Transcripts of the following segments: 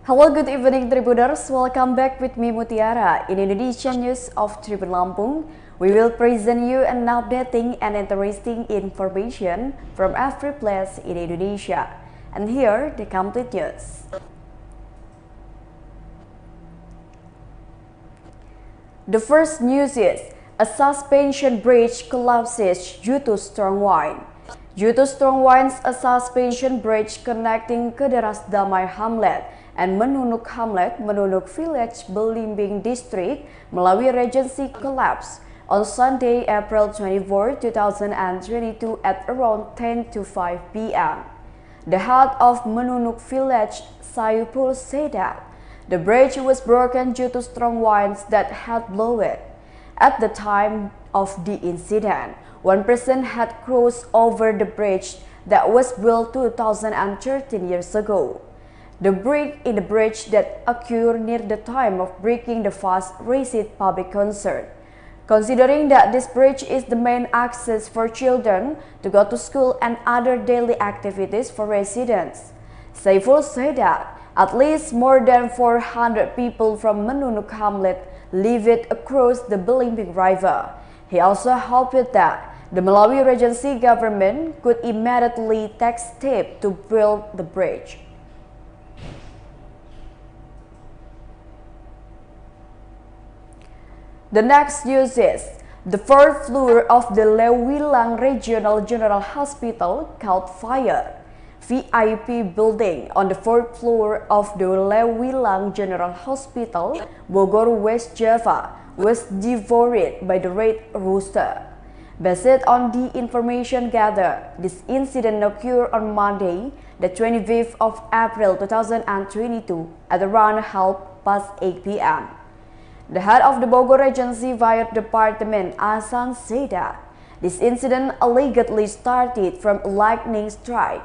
Hello, good evening Tribuners. Welcome back with me Mutiara in Indonesian News of Tribun Lampung. We will present you an updating and interesting information from every place in Indonesia. And here the complete news. The first news is a suspension bridge collapses due to strong wind. Due to strong winds, a suspension bridge connecting Kederas Damai Hamlet and Menunuk Hamlet, Menunuk Village, Belimbing District, Melawi Regency collapsed on Sunday, April 24, 2022 at around 10 to 5 p.m. The head of Menunuk Village, Sayupul, said that the bridge was broken due to strong winds that had blown it. At the time of the incident, one person had crossed over the bridge that was built 2013 years ago. The break in the bridge that occurred near the time of breaking the fast raised public concern, considering that this bridge is the main access for children to go to school and other daily activities for residents. Saiful said that at least more than 400 people from Menunuk Hamlet lived across the Belimbing River. He also hoped that the Melawi Regency government could immediately take steps to build the bridge. The next news is the fourth floor of the Lewilang Regional General Hospital caught fire. VIP building on the fourth floor of the Lewilang General Hospital, Bogor, West Java, was devoured by the red rooster. Based on the information gathered, this incident occurred on Monday, the 25th of April 2022 at around 8:30 p.m. The head of the Bogor Regency Fire Department, Asan, said that this incident allegedly started from a lightning strike.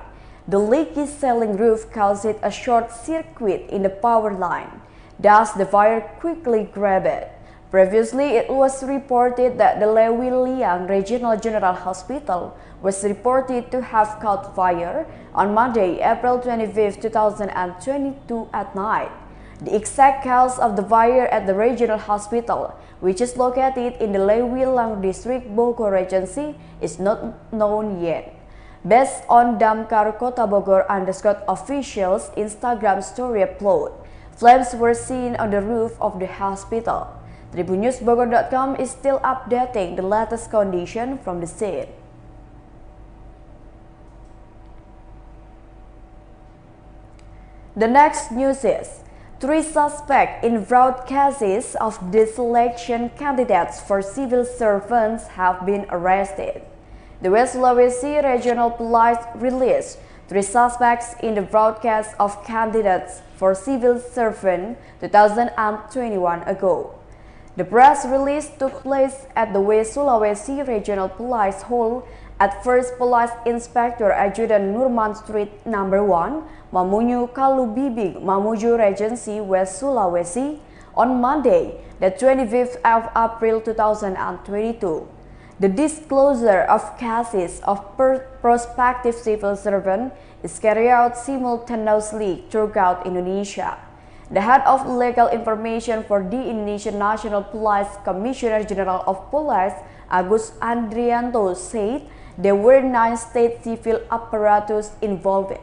The leaky ceiling roof caused a short circuit in the power line. Thus, the fire quickly grabbed it. Previously, it was reported that the Lewilang Regional General Hospital was reported to have caught fire on Monday, April 25, 2022 at night. The exact cause of the fire at the regional hospital, which is located in the Lewilang District, Bogor Regency, is not known yet. Based on Damkar Kota Bogor _ officials Instagram story upload, flames were seen on the roof of the hospital. TribunNewsBogor.com is still updating the latest condition from the scene. The next news is 3 suspects in fraud cases of deselection candidates for civil servants have been arrested. The West Sulawesi Regional Police released 3 suspects in the fraud case of candidates for civil servant 2021 ago. The press release took place at the West Sulawesi Regional Police Hall at First Police Inspector Adjudan Nurman Street No. 1, Mamuju Kalubibing, Mamuju Regency, West Sulawesi, on Monday, the 25th of April 2022. The disclosure of cases of prospective civil servant is carried out simultaneously throughout Indonesia. The head of legal information for the Indonesian National Police, Commissioner General of Police, Agus Andrianto, said there were 9 state civil apparatus involved.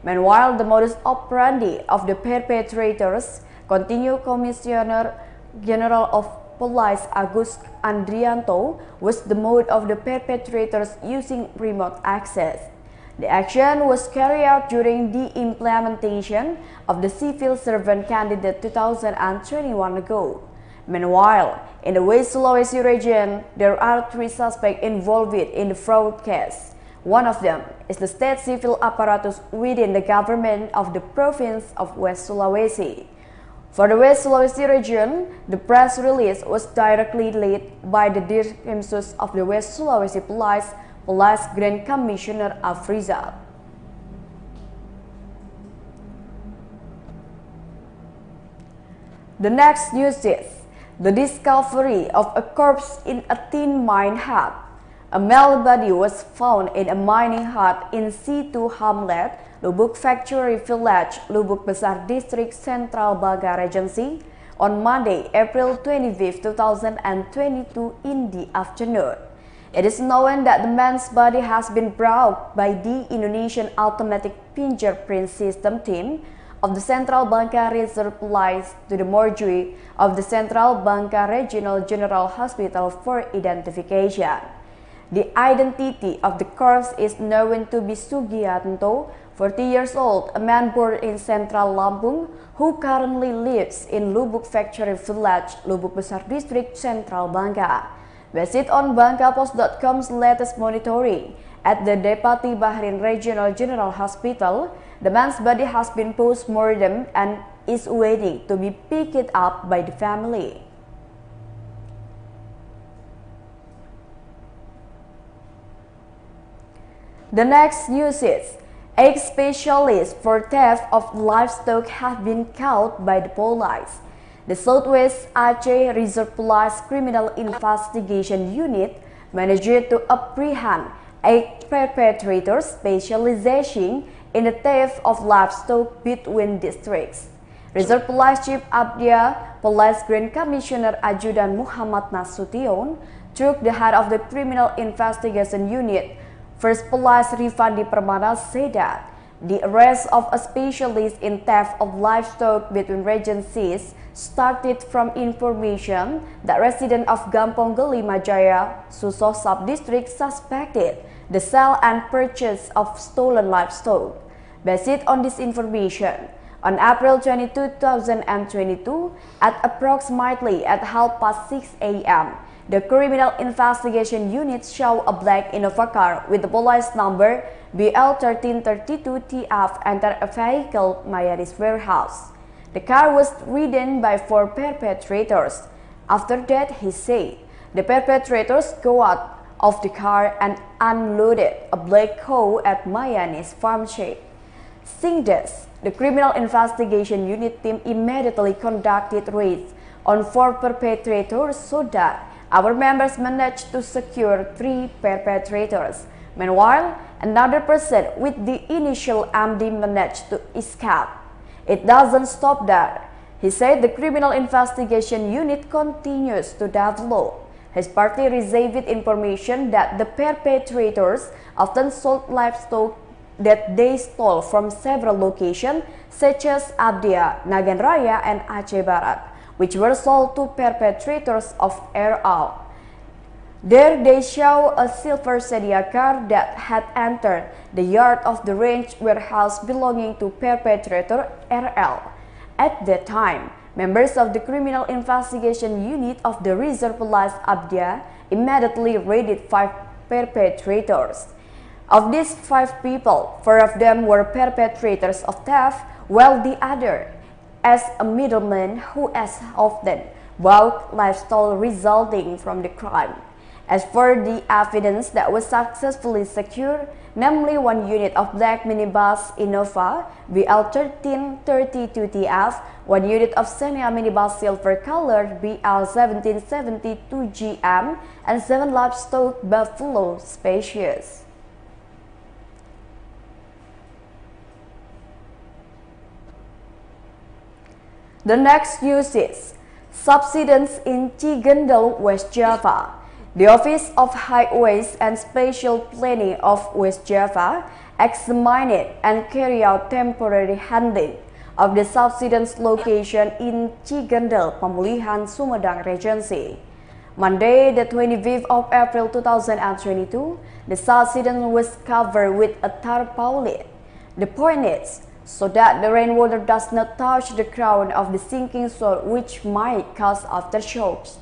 Meanwhile, the modus operandi of the perpetrators continue. Commissioner General of Police Agus Andrianto was the mode of the perpetrators using remote access. The action was carried out during the implementation of the Civil Servant Candidate 2021 ago. Meanwhile, in the West Sulawesi region, there are 3 suspects involved in the fraud case. One of them is the state civil apparatus within the government of the province of West Sulawesi. For the West Sulawesi region, the press release was directly led by the Dirkrimsus of the West Sulawesi Police Grand Commissioner Afrizal. The next news is the discovery of a corpse in a tin mine hut. A male body was found in a mining hut in C2 Hamlet, Lubuk Factory Village, Lubuk Besar District Central Bangka Regency on Monday, April 25, 2022 in the afternoon. It is known that the man's body has been brought by the Indonesian Automatic Fingerprint System team of the Central Bangka Reserve Police to the mortuary of the Central Bangka Regional General Hospital for identification. The identity of the corpse is known to be Sugianto, 40 years old, a man born in Central Lampung who currently lives in Lubuk Factory Village, Lubuk Besar District, Central Bangka. Based on BangkaPost.com's latest monitoring at the Depati Bahrain Regional General Hospital, the man's body has been post-mortem and is waiting to be picked up by the family. The next news is, 8 specialists for theft of livestock have been caught by the police. The Southwest Aceh Reserve Police Criminal Investigation Unit managed to apprehend 8 perpetrators specializing in the theft of livestock between districts. Reserve Police Chief Abdia, Police Grand Commissioner Adjudan Muhammad Nasution took the head of the Criminal Investigation Unit, First Police Rifandi Permana, said that the arrest of a specialist in theft of livestock between regencies started from information that residents of Gampong Geli Majaya, Susoh Sub-District suspected the sale and purchase of stolen livestock. Based on this information, on April 22, 2022, at approximately at 6:30 a.m., the Criminal Investigation Unit saw a black Innova car with the police number BL1332TF enter a vehicle Mayani's warehouse. The car was ridden by 4 perpetrators. After that, he said, the perpetrators got out of the car and unloaded a black cow at Mayani's farm shed. Seeing this, the Criminal Investigation Unit team immediately conducted raids on 4 perpetrators so that our members managed to secure 3 perpetrators. Meanwhile, another person with the initial MD managed to escape. It doesn't stop there. He said the Criminal Investigation Unit continues to develop. His party received information that the perpetrators often sold livestock that they stole from several locations such as Abdia, Nagan Raya, and Aceh Barat, which were sold to perpetrators of RL. There they show a silver Sedia car that had entered the yard of the range warehouse belonging to perpetrator RL. At that time, members of the Criminal Investigation Unit of the Reserve Police Abdia immediately raided 5 perpetrators. Of these 5 people, 4 of them were perpetrators of theft, while the other as a middleman who as often bought livestock resulting from the crime. As for the evidence that was successfully secured, namely 1 unit of black minibus Innova BL1332TF, 1 unit of Xenia minibus silver colored BL1772GM, and 7 livestock buffalo species. The next news is, subsidence in Cigendel, West Java. The Office of Highways and Spatial Planning of West Java examined and carried out temporary handling of the subsidence location in Cigendel, Pemulihan, Sumedang Regency. Monday, the 25th of April 2022, the subsidence was covered with a tarpaulin. The point is, so that the rainwater does not touch the ground of the sinking soil, which might cause aftershocks.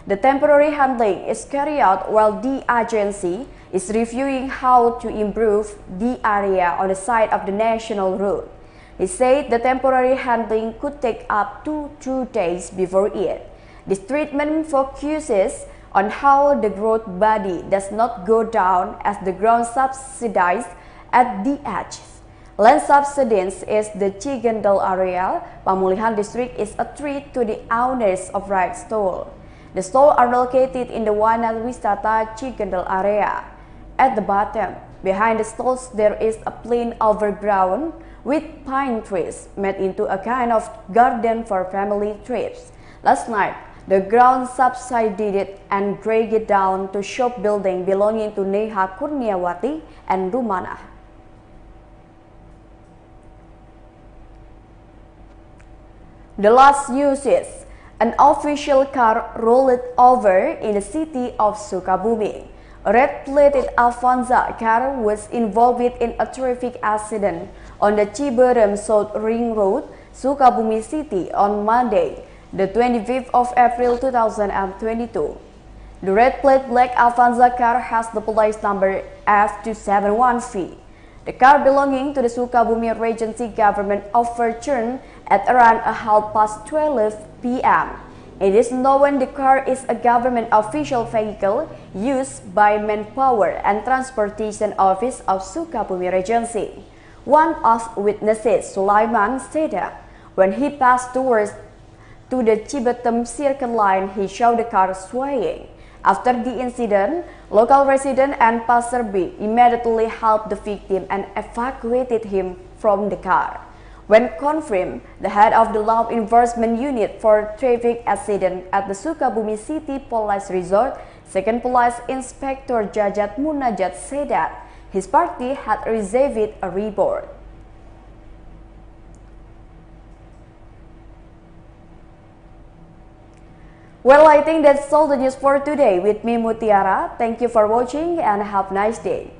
The temporary handling is carried out while the agency is reviewing how to improve the area on the side of the national road. He said the temporary handling could take up to 2 days before it. This treatment focuses on how the road body does not go down as the ground subsidized at the edges. Land subsidence is the Cigendel area. Pemulihan district is a treat to the owners of right stall. The stalls are located in the Wana Wisata Cigendel area. At the bottom, Behind the stalls, there is a plain overgrown with pine trees made into a kind of garden for family trips. Last night, the ground subsided and dragged down to shop building belonging to Neha Kurniawati and Rumana. The last news is an official car rolled over in the city of Sukabumi. A red-plated Avanza car was involved in a traffic accident on the Ciberem South Ring Road, Sukabumi City on Monday, the 25th of April 2022. The red-plate black Avanza car has the plate number F271V. The car belonging to the Sukabumi Regency government overturned at around 12:30 p.m. It is known the car is a government official vehicle used by Manpower and Transportation Office of Sukabumi Regency. One of witnesses, Sulaiman, said that when he passed towards to the Cibetem Circle Line, he saw the car swaying. After the incident, local residents and passerby immediately helped the victim and evacuated him from the car. When confirmed, the head of the Law Enforcement Unit for Traffic Accident at the Sukabumi City Police Resort, Second Police Inspector Jajat Munajat, said that his party had received a report. Well, I think that's all the news for today with me, Mutiara. Thank you for watching and have a nice day.